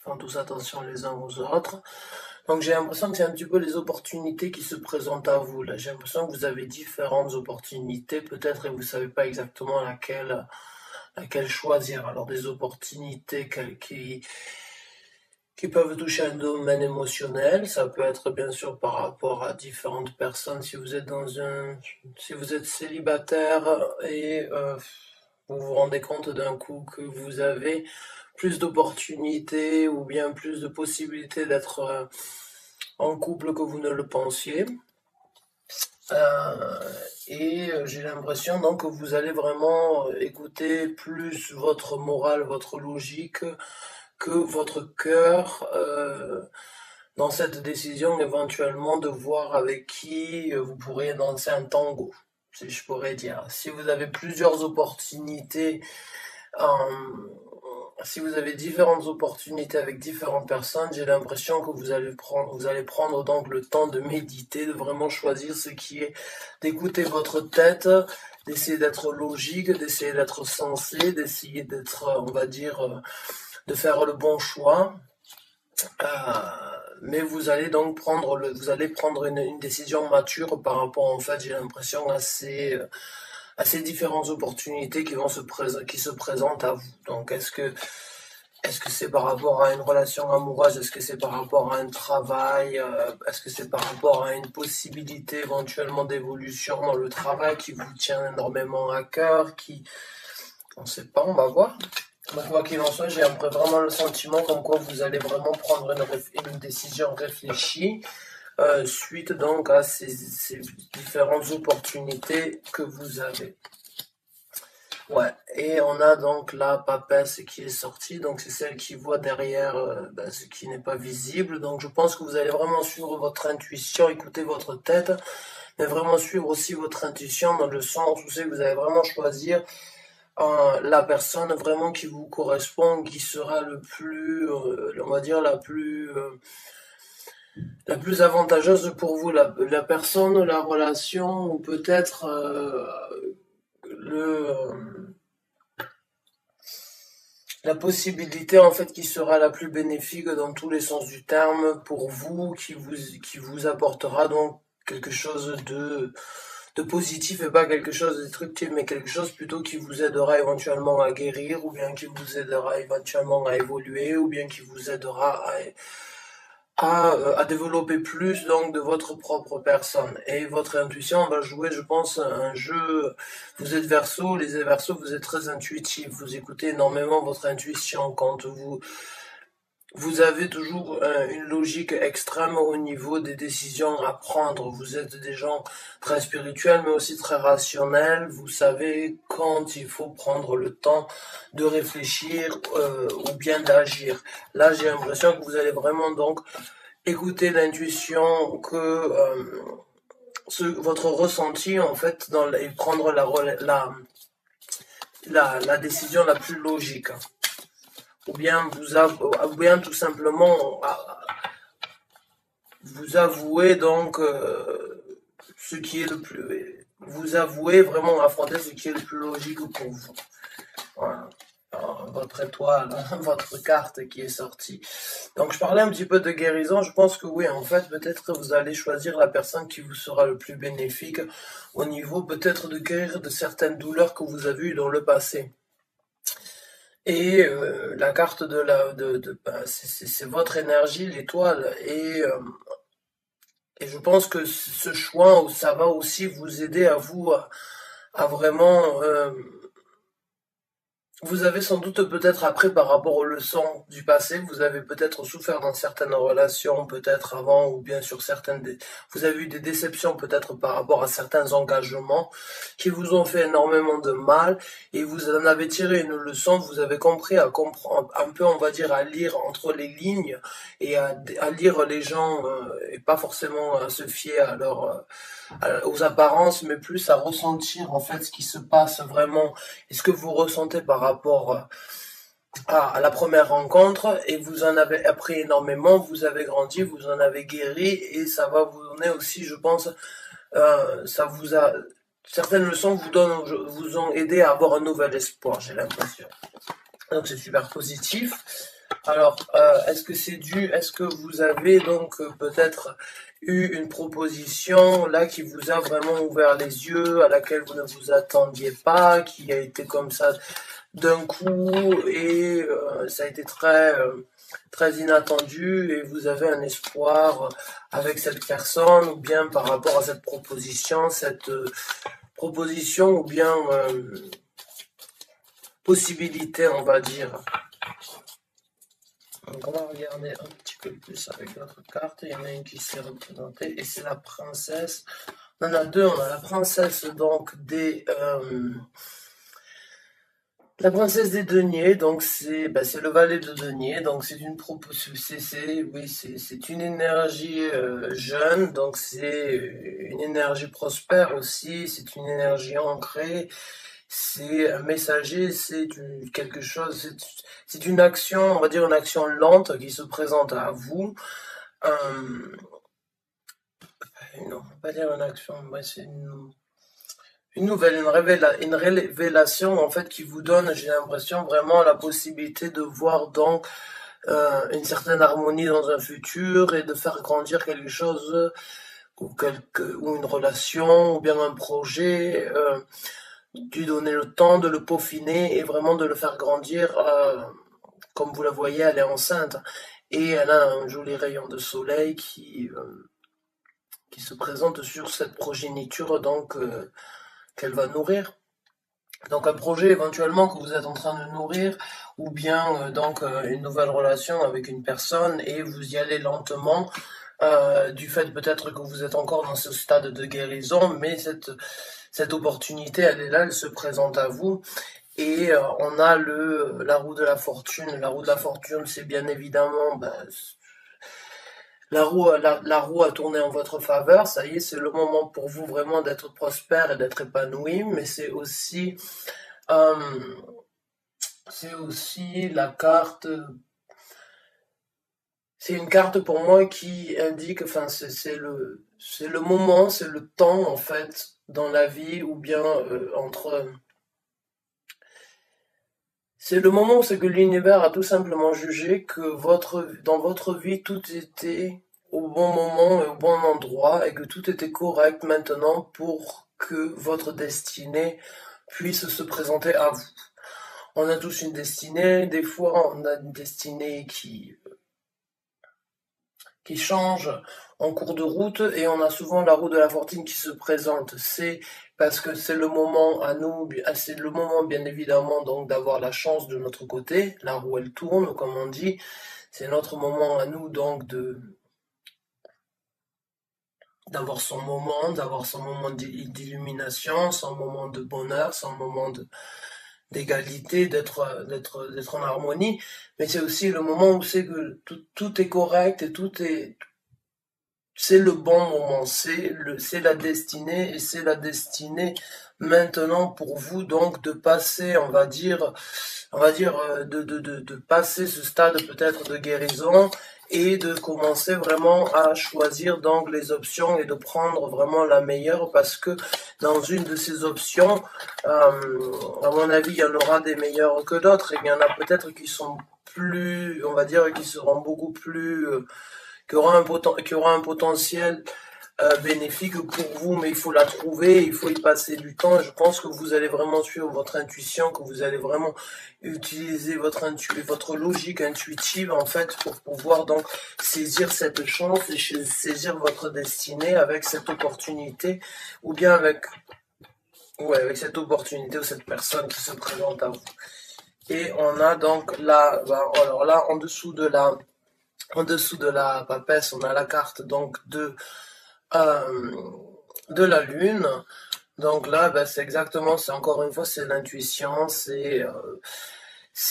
font tous attention les uns aux autres. Donc j'ai l'impression que c'est un petit peu les opportunités qui se présentent à vous. Là, j'ai l'impression que vous avez différentes opportunités peut-être et vous savez pas exactement laquelle choisir. Alors des opportunités qui peuvent toucher un domaine émotionnel, ça peut être bien sûr par rapport à différentes personnes. Si vous êtes célibataire et vous vous rendez compte d'un coup que vous avez plus d'opportunités ou bien plus de possibilités d'être en couple que vous ne le pensiez. Euh, j'ai l'impression donc que vous allez vraiment écouter plus votre morale, votre logique que votre cœur dans cette décision éventuellement de voir avec qui vous pourriez danser un tango, si je pourrais dire. Si vous avez plusieurs opportunités si vous avez différentes opportunités avec différentes personnes, j'ai l'impression que vous allez prendre donc le temps de méditer, de vraiment choisir ce qui est, d'écouter votre tête, d'essayer d'être logique, d'essayer d'être sensé, d'essayer d'être, on va dire, de faire le bon choix. Euh, mais vous allez prendre une décision mature par rapport, en fait, j'ai l'impression, à ces différentes opportunités qui se présentent à vous. Donc, est-ce que c'est par rapport à une relation amoureuse? Est-ce que c'est par rapport à un travail? Est-ce que c'est par rapport à une possibilité éventuellement d'évolution dans le travail qui vous tient énormément à cœur? On ne sait pas, on va voir. Donc, quoi qu'il en soit, j'ai vraiment le sentiment comme quoi vous allez vraiment prendre une décision réfléchie suite donc à ces différentes opportunités que vous avez. Ouais, et on a donc la papesse qui est sortie, donc c'est celle qui voit derrière ce qui n'est pas visible. Donc je pense que vous allez vraiment suivre votre intuition, écouter votre tête, mais vraiment suivre aussi votre intuition dans le sens où c'est que vous allez vraiment choisir la personne vraiment qui vous correspond, qui sera le plus, on va dire la plus avantageuse pour vous, la personne, la relation, ou peut-être la possibilité en fait qui sera la plus bénéfique dans tous les sens du terme pour vous, qui vous apportera donc quelque chose de positif et pas quelque chose de destructif, mais quelque chose plutôt qui vous aidera éventuellement à guérir, ou bien qui vous aidera éventuellement à évoluer, ou bien qui vous aidera à développer plus donc de votre propre personne. Et votre intuition va jouer, je pense, un jeu. Vous êtes Verseau, les Verseaux, vous êtes très intuitifs, vous écoutez énormément votre intuition quand vous avez toujours une logique extrême au niveau des décisions à prendre. Vous êtes des gens très spirituels, mais aussi très rationnels. Vous savez quand il faut prendre le temps de réfléchir ou bien d'agir. Là, j'ai l'impression que vous allez vraiment donc écouter l'intuition, votre ressenti en fait, et prendre la décision la plus logique. Ou bien tout simplement vous avouez donc ce qui est le plus, vous avouez vraiment affronter ce qui est le plus logique pour vous. Voilà. Alors, votre étoile, votre carte qui est sortie. Donc je parlais un petit peu de guérison, je pense que oui, en fait, peut-être que vous allez choisir la personne qui vous sera le plus bénéfique au niveau peut-être de guérir de certaines douleurs que vous avez eues dans le passé. Et la carte c'est votre énergie, l'étoile, et je pense que ce choix, ça va aussi vous aider à vous à vraiment vous avez sans doute peut-être appris par rapport aux leçons du passé, vous avez peut-être souffert dans certaines relations, peut-être avant, ou bien sur vous avez eu des déceptions peut-être par rapport à certains engagements qui vous ont fait énormément de mal, et vous en avez tiré une leçon, vous avez compris à comprendre, un peu, on va dire, à lire entre les lignes, et à lire les gens, et pas forcément à se fier aux apparences, mais plus à ressentir en fait ce qui se passe vraiment et ce que vous ressentez par rapport à la première rencontre, et vous en avez appris énormément, vous avez grandi, vous en avez guéri, et ça va vous donner aussi, je pense, certaines leçons vous ont aidé à avoir un nouvel espoir, j'ai l'impression. Donc c'est super positif. Alors, est-ce que vous avez donc peut-être eu une proposition là qui vous a vraiment ouvert les yeux, à laquelle vous ne vous attendiez pas, qui a été comme ça d'un coup et ça a été très inattendu et vous avez un espoir avec cette personne ou bien par rapport à cette proposition ou bien possibilité, on va dire. Donc on va regarder un petit peu plus avec notre carte. Il y en a une qui s'est représentée et c'est la princesse. On en a deux. On a la princesse des deniers. Donc c'est le valet de deniers. Donc c'est une c'est une énergie jeune. Donc c'est une énergie prospère aussi. C'est une énergie ancrée. C'est un messager, quelque chose, c'est une action, on va dire une action lente qui se présente à vous. Non, on va pas dire une action, ouais, c'est une révélation en fait qui vous donne, j'ai l'impression, vraiment la possibilité de voir donc une certaine harmonie dans un futur et de faire grandir quelque chose ou une relation ou bien un projet. Lui donner le temps de le peaufiner et vraiment de le faire grandir. Comme vous la voyez, elle est enceinte et elle a un joli rayon de soleil qui se présente sur cette progéniture donc qu'elle va nourrir. Donc un projet éventuellement que vous êtes en train de nourrir ou bien une nouvelle relation avec une personne et vous y allez lentement. Du fait peut-être que vous êtes encore dans ce stade de guérison, mais cette opportunité, elle est là, elle se présente à vous. Et on a la roue de la fortune. La roue de la fortune, c'est bien évidemment la roue a tourné en votre faveur. Ça y est, c'est le moment pour vous vraiment d'être prospère et d'être épanoui. Mais euh, c'est aussi la carte. C'est une carte pour moi qui indique, enfin, c'est le moment, c'est le temps en fait dans la vie ou bien c'est le moment où c'est que l'univers a tout simplement jugé que dans votre vie, tout était au bon moment et au bon endroit et que tout était correct maintenant pour que votre destinée puisse se présenter à vous. On a tous une destinée, des fois on a une destinée qui change en cours de route et on a souvent la roue de la fortune qui se présente. C'est parce que c'est le moment à nous, c'est le moment bien évidemment donc d'avoir la chance de notre côté, la roue elle tourne comme on dit, c'est notre moment à nous donc d'avoir son moment d'illumination, son moment de bonheur, son moment d'égalité, d'être en harmonie, mais c'est aussi le moment où c'est que tout est correct et c'est le bon moment, c'est la destinée et c'est la destinée maintenant pour vous donc de passer, de passer ce stade peut-être de guérison et de commencer vraiment à choisir donc les options et de prendre vraiment la meilleure parce que dans une de ces options, à mon avis, il y en aura des meilleures que d'autres et il y en a peut-être qui sont plus, on va dire, qui seront beaucoup plus qui aura un potentiel bénéfique pour vous, mais il faut la trouver, il faut y passer du temps. Et je pense que vous allez vraiment suivre votre intuition, que vous allez vraiment utiliser votre logique intuitive en fait pour pouvoir donc saisir cette chance et saisir votre destinée avec cette opportunité ou bien avec cette opportunité ou cette personne qui se présente à vous. Et on a donc là, alors là en dessous de la papesse, on a la carte donc euh, de la lune. Donc là, c'est exactement, c'est encore une fois, c'est l'intuition, c'est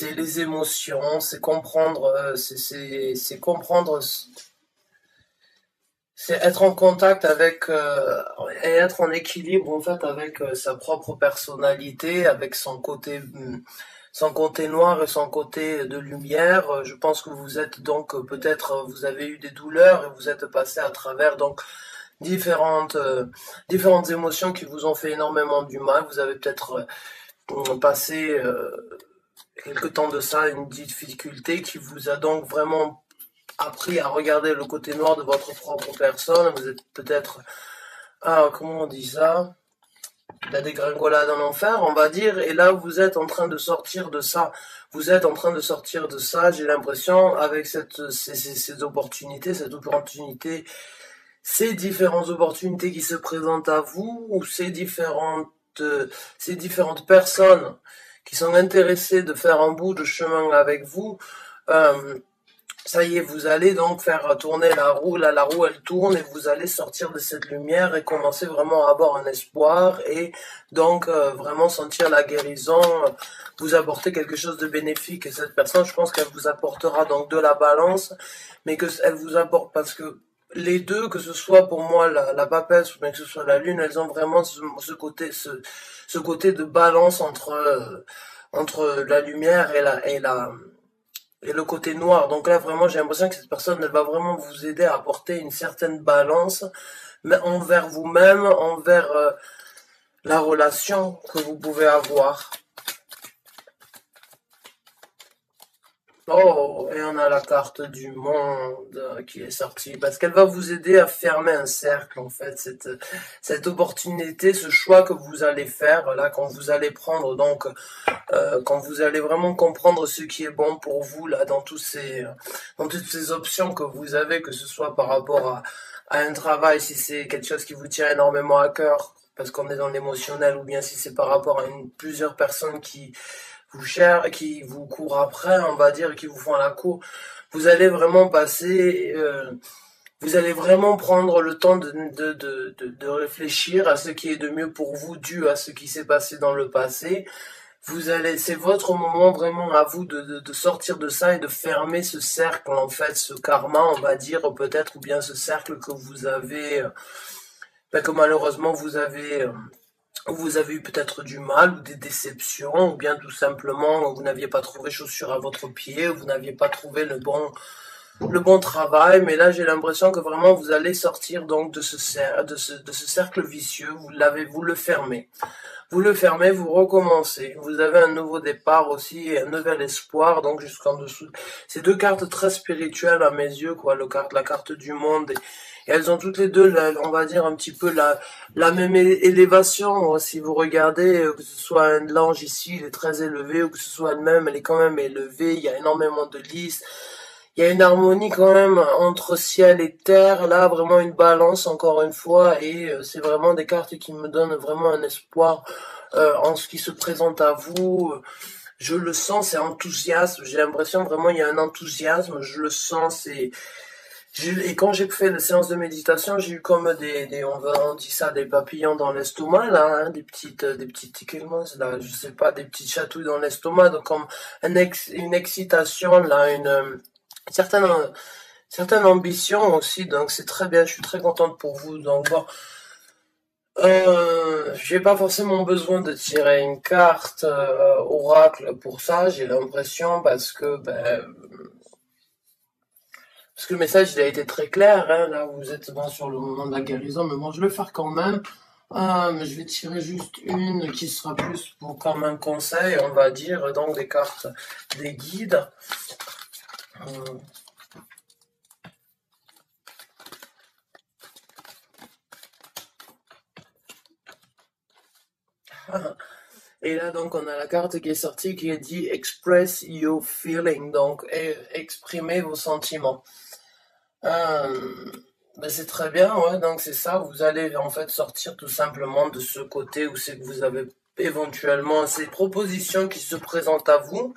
les émotions, c'est comprendre, c'est comprendre, c'est être en contact avec et être en équilibre en fait avec sa propre personnalité, avec son côté noir et son côté de lumière. Je pense que vous êtes donc peut-être vous avez eu des douleurs et vous êtes passé à travers donc différentes émotions qui vous ont fait énormément du mal. Vous avez peut-être passé quelque temps de ça, une difficulté qui vous a donc vraiment appris à regarder le côté noir de votre propre personne. Vous êtes peut-être, comment on dit ça? La dégringolade en enfer, on va dire, et là vous êtes en train de sortir de ça. Vous êtes en train de sortir de ça, j'ai l'impression, avec ces opportunités, ces différentes opportunités qui se présentent à vous, ou ces différentes personnes qui sont intéressées de faire un bout de chemin avec vous. Euh, Ça y est, vous allez donc faire tourner la roue, là la roue elle tourne et vous allez sortir de cette lumière et commencer vraiment à avoir un espoir et donc vraiment sentir la guérison, vous apporter quelque chose de bénéfique. Et cette personne, je pense qu'elle vous apportera donc de la balance, mais que elle vous apporte parce que les deux, que ce soit pour moi la papesse ou bien que ce soit la lune, elles ont vraiment ce côté de balance entre la lumière et le côté noir. Donc là, vraiment, j'ai l'impression que cette personne, elle va vraiment vous aider à apporter une certaine balance, mais envers vous-même, envers la relation que vous pouvez avoir. Oh, et on a la carte du monde qui est sortie, parce qu'elle va vous aider à fermer un cercle, en fait, cette opportunité, ce choix que vous allez faire, là, quand vous allez prendre, donc, quand vous allez vraiment comprendre ce qui est bon pour vous, là, dans toutes ces options que vous avez, que ce soit par rapport à un travail, si c'est quelque chose qui vous tient énormément à cœur, parce qu'on est dans l'émotionnel, ou bien si c'est par rapport à plusieurs personnes qui vous cherchent, qui vous courent après, on va dire, qui vous font la cour, vous allez vraiment vous allez vraiment prendre le temps de réfléchir à ce qui est de mieux pour vous, dû à ce qui s'est passé dans le passé. C'est votre moment vraiment à vous de sortir de ça et de fermer ce cercle, en fait, ce karma, on va dire, peut-être, ou bien ce cercle que vous avez, que malheureusement vous avez eu peut-être du mal ou des déceptions, ou bien tout simplement vous n'aviez pas trouvé chaussure à votre pied, ou vous n'aviez pas trouvé le bon travail, mais là j'ai l'impression que vraiment vous allez sortir donc de ce cercle vicieux, vous le fermez. Vous le fermez, vous recommencez. Vous avez un nouveau départ aussi, et un nouvel espoir, donc jusqu'en dessous. Ces deux cartes très spirituelles à mes yeux, quoi, la carte du monde, et elles ont toutes les deux, on va dire, un petit peu la même élévation. Si vous regardez, que ce soit l'ange ici, il est très élevé, ou que ce soit elle-même, elle est quand même élevée, il y a énormément de lys. Il y a une harmonie quand même entre ciel et terre, là vraiment une balance encore une fois, et c'est vraiment des cartes qui me donnent vraiment un espoir en ce qui se présente à vous. Je le sens, c'est enthousiasme, j'ai l'impression vraiment il y a un enthousiasme, je le sens, et quand j'ai fait la séance de méditation, j'ai eu comme on dit ça, des papillons dans l'estomac, là, hein, des petites, comment, là, je sais pas, des petites chatouilles dans l'estomac, donc comme une excitation, là, certaine, certaine ambition aussi, donc c'est très bien, je suis très contente pour vous. Donc bon, j'ai pas forcément besoin de tirer une carte oracle pour ça, j'ai l'impression, parce que le message il a été très clair, hein, là vous êtes bon, sur le moment de la guérison, mais bon je vais le faire quand même. Je vais tirer juste une qui sera plus pour comme un conseil, on va dire, donc des cartes des guides. Et là, donc, on a la carte qui est sortie qui est dit Express your feeling, donc exprimez vos sentiments. Ben c'est très bien, ouais, donc c'est ça, vous allez en fait sortir tout simplement de ce côté où c'est que vous avez éventuellement ces propositions qui se présentent à vous,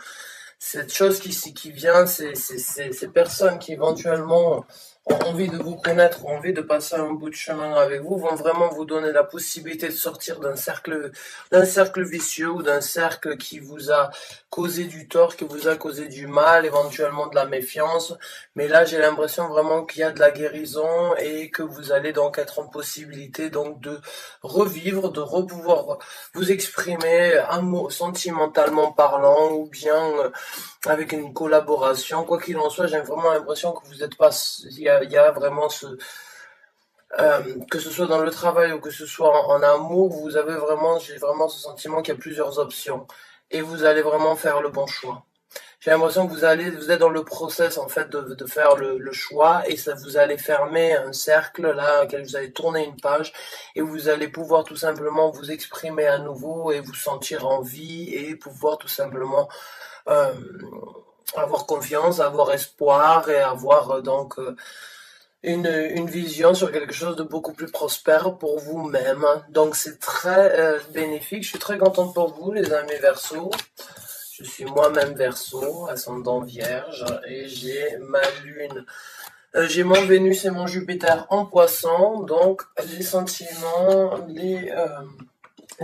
cette chose qui vient, ces personnes qui éventuellement ont envie de vous connaître, ont envie de passer un bout de chemin avec vous, vont vraiment vous donner la possibilité de sortir d'un cercle vicieux ou d'un cercle qui vous a causé du tort, qui vous a causé du mal, éventuellement de la méfiance. Mais là, j'ai l'impression vraiment qu'il y a de la guérison et que vous allez donc être en possibilité donc de revivre, de repouvoir vous exprimer sentimentalement parlant ou bien avec une collaboration. Quoi qu'il en soit, j'ai vraiment l'impression que vous êtes pas, il y a vraiment que ce soit dans le travail ou que ce soit en amour, j'ai vraiment ce sentiment qu'il y a plusieurs options. et vous allez vraiment faire le bon choix. J'ai l'impression que vous êtes dans le process en fait de faire le choix et ça vous allez fermer un cercle là, auquel vous allez tourner une page et vous allez pouvoir tout simplement vous exprimer à nouveau et vous sentir en vie et pouvoir tout simplement euh, avoir confiance, avoir espoir et avoir une vision sur quelque chose de beaucoup plus prospère pour vous-même. Donc c'est très bénéfique. Je suis très contente pour vous, les amis Verseau. Je suis moi-même Verseau, ascendant Vierge, et j'ai ma Lune. J'ai mon Vénus et mon Jupiter en Poisson, donc les sentiments, les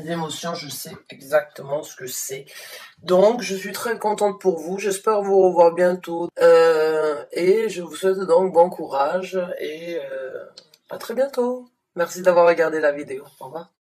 émotions, je sais exactement ce que c'est. Donc, je suis très contente pour vous. J'espère vous revoir bientôt. Et je vous souhaite donc bon courage et à très bientôt. Merci d'avoir regardé la vidéo. Au revoir.